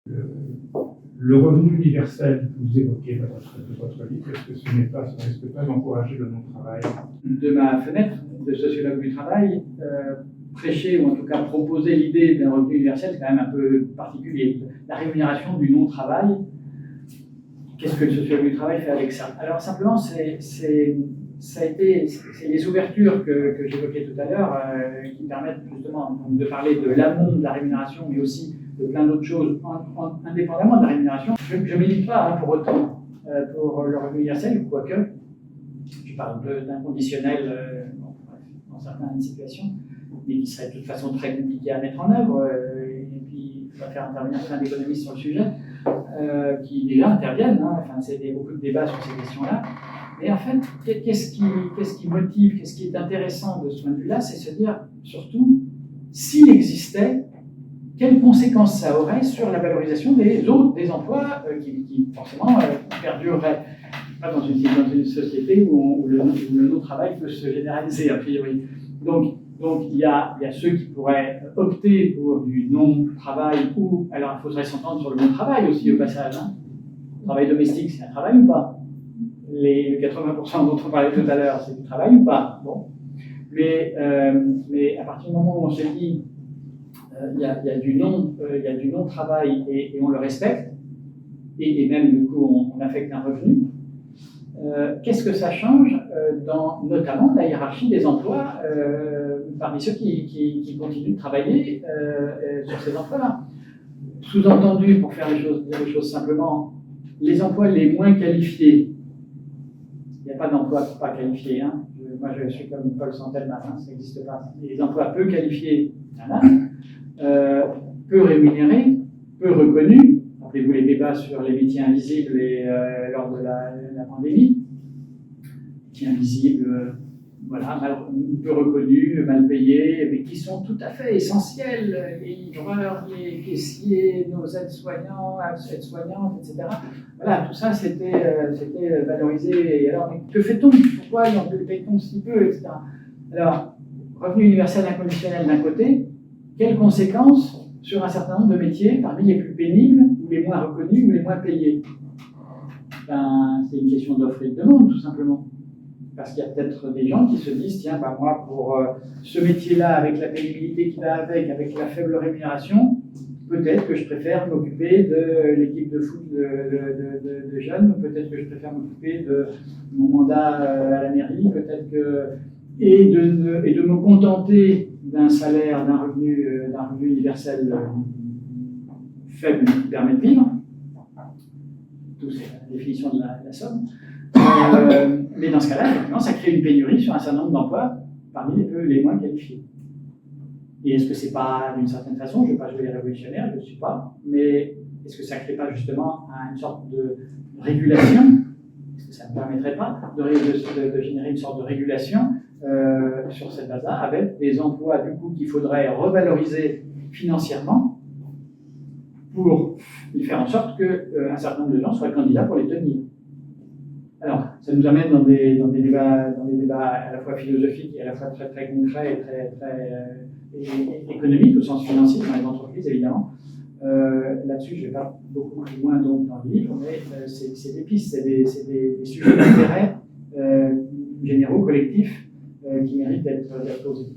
Le revenu universel que vous évoquez dans votre livre, est-ce que ce ne risque pas d'encourager le non-travail? De ma fenêtre de sociologue du travail, prêcher ou en tout cas proposer l'idée d'un revenu universel, c'est quand même un peu particulier. La rémunération du non-travail, qu'est-ce que le sociologue du travail fait avec ça? Alors simplement, c'est les ouvertures que j'évoquais tout à l'heure qui permettent justement de parler de l'amont de la rémunération, mais aussi de plein d'autres choses indépendamment de la rémunération. Je ne milite pas pour autant pour le revenu universel, quoique je parle d'un conditionnel dans certaines situations, mais qui serait de toute façon très compliqué à mettre en œuvre. Et puis, il va faire intervenir plein d'économistes sur le sujet qui déjà interviennent. Enfin, c'est beaucoup de débats sur ces questions-là. Mais en fait, qu'est-ce qui motive, qu'est-ce qui est intéressant de ce point de vue-là, c'est se dire surtout, s'il existait, quelles conséquences ça aurait sur la valorisation des emplois qui forcément perdureraient. Pas dans une société où le non-travail peut se généraliser, a priori. Donc il y a ceux qui pourraient opter pour du non-travail ou, alors il faudrait s'entendre sur le non-travail aussi au passage. Le travail domestique, c'est un travail ou pas? Les 80% dont on parlait tout à l'heure, c'est du travail ou pas? Bon. Mais à partir du moment où on se dit il y a du non-travail et on le respecte, et même du coup on affecte un revenu, qu'est-ce que ça change dans notamment la hiérarchie des emplois parmi ceux qui continuent de travailler sur ces emplois-là? Sous-entendu, pour dire les choses simplement, les emplois les moins qualifiés, il n'y a pas d'emploi pas qualifié. Moi, je suis comme Paul Santelman, ça n'existe pas. Les emplois peu qualifiés, il y en a. Peu rémunérés, peu reconnus. Rappelez-vous les débats sur les métiers invisibles lors de la pandémie. Métiers invisibles, peu reconnus, mal payés, mais qui sont tout à fait essentiels. Les livreurs, les caissiers, nos aides-soignants, aides-soignantes, etc. Voilà, tout ça, c'était valorisé. Et alors, mais que fait-on? Pourquoi paye-t-on si peu, etc. Alors, revenu universel inconditionnel d'un côté, quelles conséquences sur un certain nombre de métiers, parmi les plus pénibles, ou les moins reconnus, ou les moins payés? C'est une question d'offre et de demande, tout simplement. Parce qu'il y a peut-être des gens qui se disent, tiens, moi, pour ce métier-là, avec la pénibilité qui va avec la faible rémunération, peut-être que je préfère m'occuper de l'équipe de foot de jeunes, ou peut-être que je préfère m'occuper de mon mandat à la mairie, peut-être que... Et de me contenter d'un salaire, d'un revenu universel faible qui permet de vivre. Tout c'est la définition de la somme. Mais dans ce cas-là, effectivement, ça crée une pénurie sur un certain nombre d'emplois parmi les moins qualifiés. Et est-ce que c'est pas, d'une certaine façon, je ne vais pas jouer les révolutionnaires, je ne suis pas, mais est-ce que ça ne crée pas justement une sorte de régulation? Est-ce que ça ne permettrait pas de générer une sorte de régulation sur cette base-là, avec des emplois du coup qu'il faudrait revaloriser financièrement pour faire en sorte qu'un certain nombre de gens soient candidats pour les tenir? Alors, ça nous amène dans des débats à la fois philosophiques et à la fois très, très concrets et très économiques au sens financier dans les entreprises, évidemment. Là-dessus, je ne vais pas beaucoup plus loin donc, dans le livre, mais c'est des pistes, c'est des sujets d'intérêt généraux, collectifs, qui méritent d'être posés.